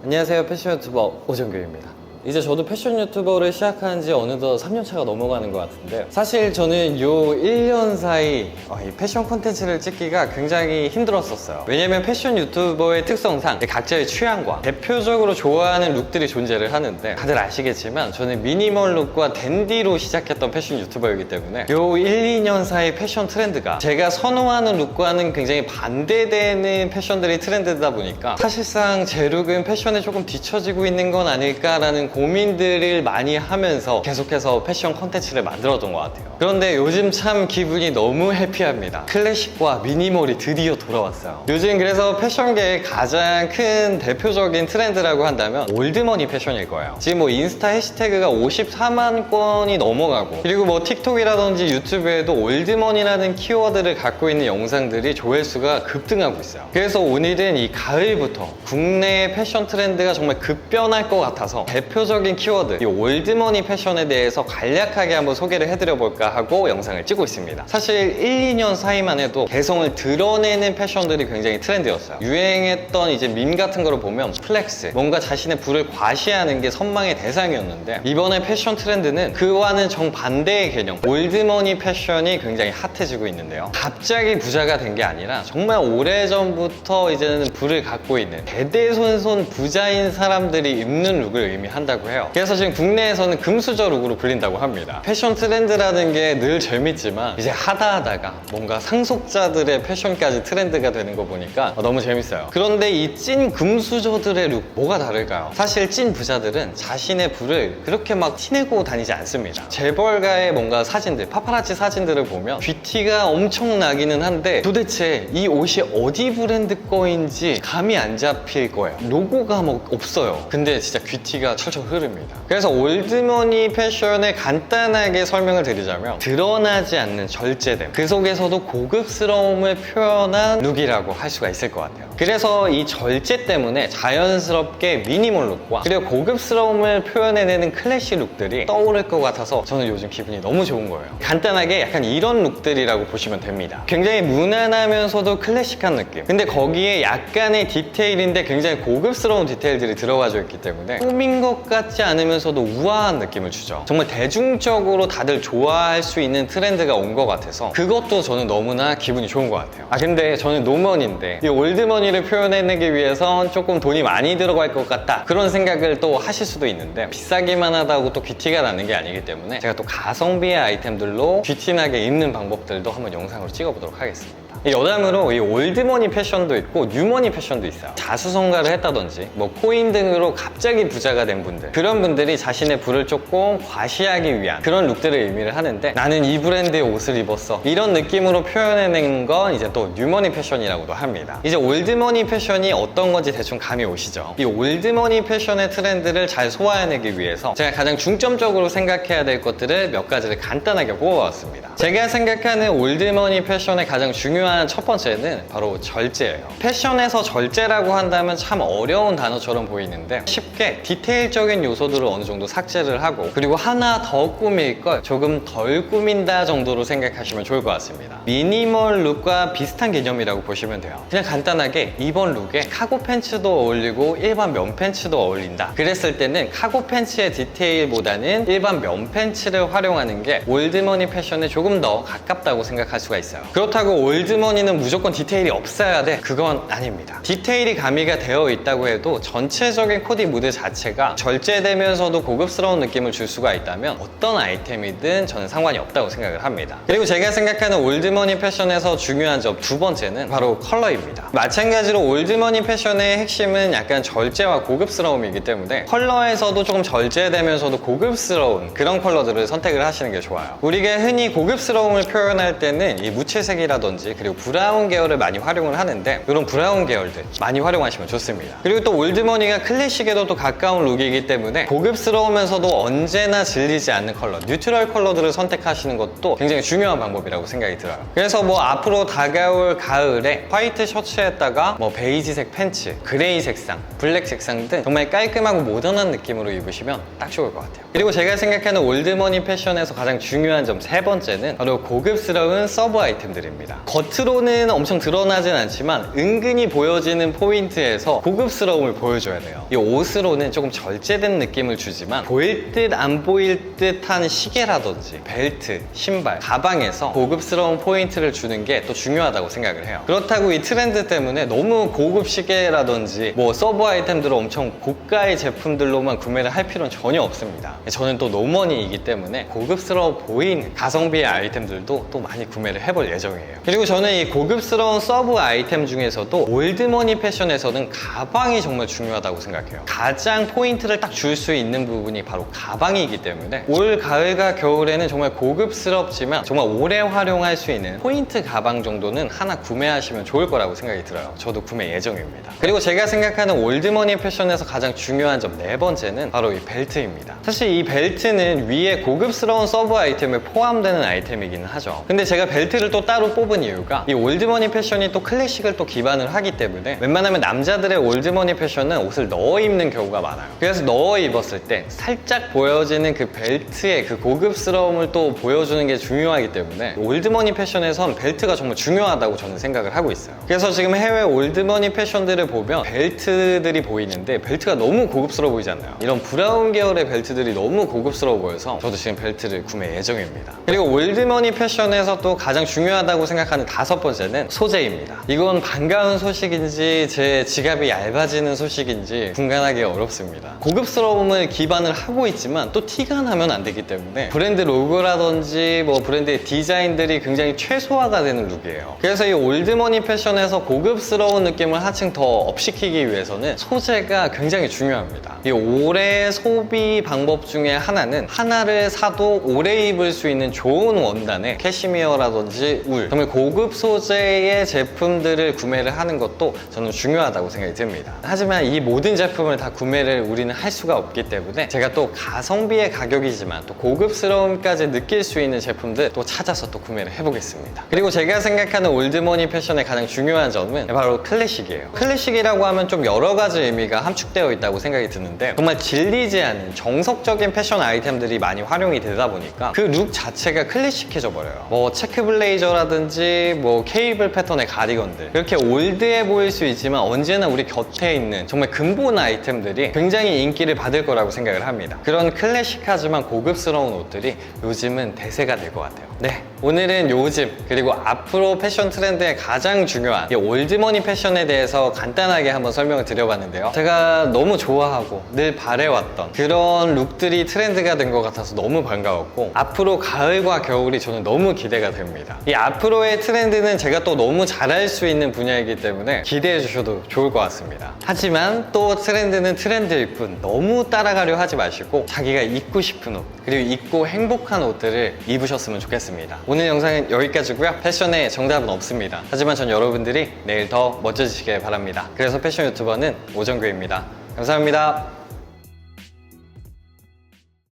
안녕하세요, 패션 유튜버 오정규입니다. 이제 저도 패션 유튜버를 시작한 지 어느덧 3년차가 넘어가는 것 같은데, 사실 저는 요 1년 사이 이 패션 콘텐츠를 찍기가 굉장히 힘들었었어요. 왜냐면 패션 유튜버의 특성상 각자의 취향과 대표적으로 좋아하는 룩들이 존재를 하는데, 다들 아시겠지만 저는 미니멀 룩과 댄디로 시작했던 패션 유튜버이기 때문에 요 1, 2년 사이 패션 트렌드가 제가 선호하는 룩과는 굉장히 반대되는 패션들이 트렌드다 보니까 사실상 제 룩은 패션에 조금 뒤처지고 있는 건 아닐까라는 고민들을 많이 하면서 계속해서 패션 콘텐츠를 만들었던 것 같아요. 그런데 요즘 참 기분이 너무 해피합니다. 클래식과 미니멀이 드디어 돌아왔어요. 요즘 그래서 패션계의 가장 큰 대표적인 트렌드라고 한다면 올드머니 패션일 거예요. 지금 뭐 인스타 해시태그가 54만 건이 넘어가고, 그리고 뭐 틱톡이라든지 유튜브에도 올드머니라는 키워드를 갖고 있는 영상들이 조회수가 급등하고 있어요. 그래서 오늘은 이 가을부터 국내의 패션 트렌드가 정말 급변할 것 같아서 대표적인 키워드, 이 올드머니 패션에 대해서 간략하게 한번 소개를 해드려볼까 하고 영상을 찍고 있습니다. 사실 1, 2년 사이만 해도 개성을 드러내는 패션들이 굉장히 트렌드였어요. 유행했던 이제 밈 같은 거를 보면 플렉스, 뭔가 자신의 부를 과시하는 게 선망의 대상이었는데, 이번에 패션 트렌드는 그와는 정반대의 개념, 올드머니 패션이 굉장히 핫해지고 있는데요. 갑자기 부자가 된 게 아니라 정말 오래전부터 이제는 부를 갖고 있는 대대손손 부자인 사람들이 입는 룩을 의미한다고 해요. 그래서 지금 국내에서는 금수저 룩으로 불린다고 합니다. 패션 트렌드라는 게 늘 재밌지만 이제 하다하다가 뭔가 상속자들의 패션까지 트렌드가 되는 거 보니까 너무 재밌어요. 그런데 이 찐 금수저들의 룩, 뭐가 다를까요? 사실 찐 부자들은 자신의 부를 그렇게 막 티내고 다니지 않습니다. 재벌가의 뭔가 사진들, 파파라치 사진들을 보면 귀티가 엄청 나기는 한데 도대체 이 옷이 어디 브랜드 거인지 감이 안 잡힐 거예요. 로고가 뭐 없어요. 근데 진짜 귀티가 철철 흐릅니다. 그래서 올드머니 패션을 간단하게 설명을 드리자면, 드러나지 않는 절제됨, 그 속에서도 고급스러움을 표현한 룩이라고 할 수가 있을 것 같아요. 그래서 이 절제 때문에 자연스럽게 미니멀 룩과 그리고 고급스러움을 표현해내는 클래식 룩들이 떠오를 것 같아서 저는 요즘 기분이 너무 좋은 거예요. 간단하게 약간 이런 룩들이라고 보시면 됩니다. 굉장히 무난하면서도 클래식한 느낌, 근데 거기에 약간의 디테일인데 굉장히 고급스러운 디테일들이 들어가져 있기 때문에 꾸민 것 같지 않으면서도 우아한 느낌을 주죠. 정말 대중적으로 다들 좋아할 수 있는 트렌드가 온 것 같아서 그것도 저는 너무나 기분이 좋은 것 같아요. 근데 저는 노먼인데 이 올드머니를 표현해내기 위해선 조금 돈이 많이 들어갈 것 같다, 그런 생각을 또 하실 수도 있는데, 비싸기만 하다고 또 귀티가 나는 게 아니기 때문에 제가 또 가성비의 아이템들로 귀티나게 입는 방법들도 한번 영상으로 찍어보도록 하겠습니다. 여담으로 이 올드머니 패션도 있고 뉴머니 패션도 있어요. 자수성가를 했다든지 뭐 코인 등으로 갑자기 부자가 된 분들, 그런 분들이 자신의 부를 조금 과시하기 위한 그런 룩들을 의미를 하는데, 나는 이 브랜드의 옷을 입었어, 이런 느낌으로 표현해낸 건 이제 또 뉴머니 패션이라고도 합니다. 이제 올드머니 패션이 어떤 건지 대충 감이 오시죠? 이 올드머니 패션의 트렌드를 잘 소화해내기 위해서 제가 가장 중점적으로 생각해야 될 것들을 몇 가지를 간단하게 뽑아봤습니다. 제가 생각하는 올드머니 패션의 가장 중요한 첫 번째는 바로 절제예요. 패션에서 절제라고 한다면 참 어려운 단어처럼 보이는데, 쉽게 디테일적인 요소들을 어느 정도 삭제를 하고, 그리고 하나 더 꾸밀 걸 조금 덜 꾸민다 정도로 생각하시면 좋을 것 같습니다. 미니멀 룩과 비슷한 개념이라고 보시면 돼요. 그냥 간단하게 이번 룩에 카고 팬츠도 어울리고 일반 면 팬츠도 어울린다, 그랬을 때는 카고 팬츠의 디테일보다는 일반 면 팬츠를 활용하는 게 올드머니 패션에 조금 더 가깝다고 생각할 수가 있어요. 그렇다고 올드머니는 무조건 디테일이 없어야 돼, 그건 아닙니다. 디테일이 가미가 되어 있다고 해도 전체적인 코디 무드 자체가 절제되면서도 고급스러운 느낌을 줄 수가 있다면 어떤 아이템이든 저는 상관이 없다고 생각을 합니다. 그리고 제가 생각하는 올드머니 패션에서 중요한 점 두 번째는 바로 컬러입니다. 마찬가지로 올드머니 패션의 핵심은 약간 절제와 고급스러움이기 때문에 컬러에서도 조금 절제되면서도 고급스러운 그런 컬러들을 선택을 하시는 게 좋아요. 우리가 흔히 고급스러움을 표현할 때는 이 무채색이라든지 그리고 브라운 계열을 많이 활용을 하는데, 이런 브라운 계열들 많이 활용하시면 좋습니다. 그리고 또 올드머니가 클래식에도 또 가까운 룩이기 때문에 고급스러우면서도 언제나 질리지 않는 컬러, 뉴트럴 컬러들을 선택하시는 것도 굉장히 중요한 방법이라고 생각이 들어요. 그래서 뭐 앞으로 다가올 가을에 화이트 셔츠에다가 뭐 베이지색 팬츠, 그레이 색상, 블랙 색상 등 정말 깔끔하고 모던한 느낌으로 입으시면 딱 좋을 것 같아요. 그리고 제가 생각하는 올드머니 패션에서 가장 중요한 점 세 번째는 바로 고급스러운 서브 아이템들입니다. 겉은 겉으로는 엄청 드러나진 않지만 은근히 보여지는 포인트에서 고급스러움을 보여줘야 돼요. 이 옷으로는 조금 절제된 느낌을 주지만 보일 듯 안 보일 듯한 시계라든지 벨트, 신발, 가방에서 고급스러운 포인트를 주는 게 또 중요하다고 생각을 해요. 그렇다고 이 트렌드 때문에 너무 고급 시계라든지 뭐 서브 아이템들을 엄청 고가의 제품들로만 구매를 할 필요는 전혀 없습니다. 저는 또 노머니이기 때문에 고급스러워 보이는 가성비의 아이템들도 또 많이 구매를 해볼 예정이에요. 그리고 저는 이 고급스러운 서브 아이템 중에서도 올드머니 패션에서는 가방이 정말 중요하다고 생각해요. 가장 포인트를 딱 줄 수 있는 부분이 바로 가방이기 때문에 올 가을과 겨울에는 정말 고급스럽지만 정말 오래 활용할 수 있는 포인트 가방 정도는 하나 구매하시면 좋을 거라고 생각이 들어요. 저도 구매 예정입니다. 그리고 제가 생각하는 올드머니 패션에서 가장 중요한 점 네 번째는 바로 이 벨트입니다. 사실 이 벨트는 위에 고급스러운 서브 아이템에 포함되는 아이템이기는 하죠. 근데 제가 벨트를 또 따로 뽑은 이유가 이 올드머니 패션이 또 클래식을 또 기반을 하기 때문에 웬만하면 남자들의 올드머니 패션은 옷을 넣어 입는 경우가 많아요. 그래서 넣어 입었을 때 살짝 보여지는 그 벨트의 그 고급스러움을 또 보여주는 게 중요하기 때문에 올드머니 패션에선 벨트가 정말 중요하다고 저는 생각을 하고 있어요. 그래서 지금 해외 올드머니 패션들을 보면 벨트들이 보이는데 벨트가 너무 고급스러워 보이잖아요. 이런 브라운 계열의 벨트들이 너무 고급스러워 보여서 저도 지금 벨트를 구매 예정입니다. 그리고 올드머니 패션에서 또 가장 중요하다고 생각하는 다섯 번째는 소재입니다. 이건 반가운 소식인지 제 지갑이 얇아지는 소식인지 분간하기 어렵습니다. 고급스러움을 기반을 하고 있지만 또 티가 나면 안 되기 때문에 브랜드 로고라든지 뭐 브랜드의 디자인들이 굉장히 최소화가 되는 룩이에요. 그래서 이 올드머니 패션에서 고급스러운 느낌을 한층 더 업시키기 위해서는 소재가 굉장히 중요합니다. 이 오래 소비 방법 중에 하나는 하나를 사도 오래 입을 수 있는 좋은 원단의 캐시미어라든지 울, 정말 고급 소재의 제품들을 구매를 하는 것도 저는 중요하다고 생각이 듭니다. 하지만 이 모든 제품을 다 구매를 우리는 할 수가 없기 때문에 제가 또 가성비의 가격이지만 또 고급스러움까지 느낄 수 있는 제품들 또 찾아서 또 구매를 해보겠습니다. 그리고 제가 생각하는 올드머니 패션의 가장 중요한 점은 바로 클래식이에요. 클래식이라고 하면 좀 여러 가지 의미가 함축되어 있다고 생각이 드는데 정말 질리지 않는 정석적인 패션 아이템들이 많이 활용이 되다 보니까 그 룩 자체가 클래식해져 버려요. 뭐 체크 블레이저라든지 뭐 케이블 패턴의 가디건들, 그렇게 올드해 보일 수 있지만 언제나 우리 곁에 있는 정말 근본 아이템들이 굉장히 인기를 받을 거라고 생각을 합니다. 그런 클래식하지만 고급스러운 옷들이 요즘은 대세가 될 것 같아요. 네, 오늘은 요즘 그리고 앞으로 패션 트렌드에 가장 중요한 이 올드머니 패션에 대해서 간단하게 한번 설명을 드려봤는데요. 제가 너무 좋아하고 늘 바래왔던 그런 룩들이 트렌드가 된 것 같아서 너무 반가웠고, 앞으로 가을과 겨울이 저는 너무 기대가 됩니다. 이 앞으로의 트렌드는 제가 또 너무 잘할 수 있는 분야이기 때문에 기대해 주셔도 좋을 것 같습니다. 하지만 또 트렌드는 트렌드일 뿐 너무 따라가려 하지 마시고 자기가 입고 싶은 옷, 그리고 입고 행복한 옷들을 입으셨으면 좋겠습니다. 오늘 영상은 여기까지고요. 패션에 정답은 없습니다. 하지만 전 여러분들이 내일 더 멋져지시길 바랍니다. 그래서 패션 유튜버는 오정규입니다. 감사합니다.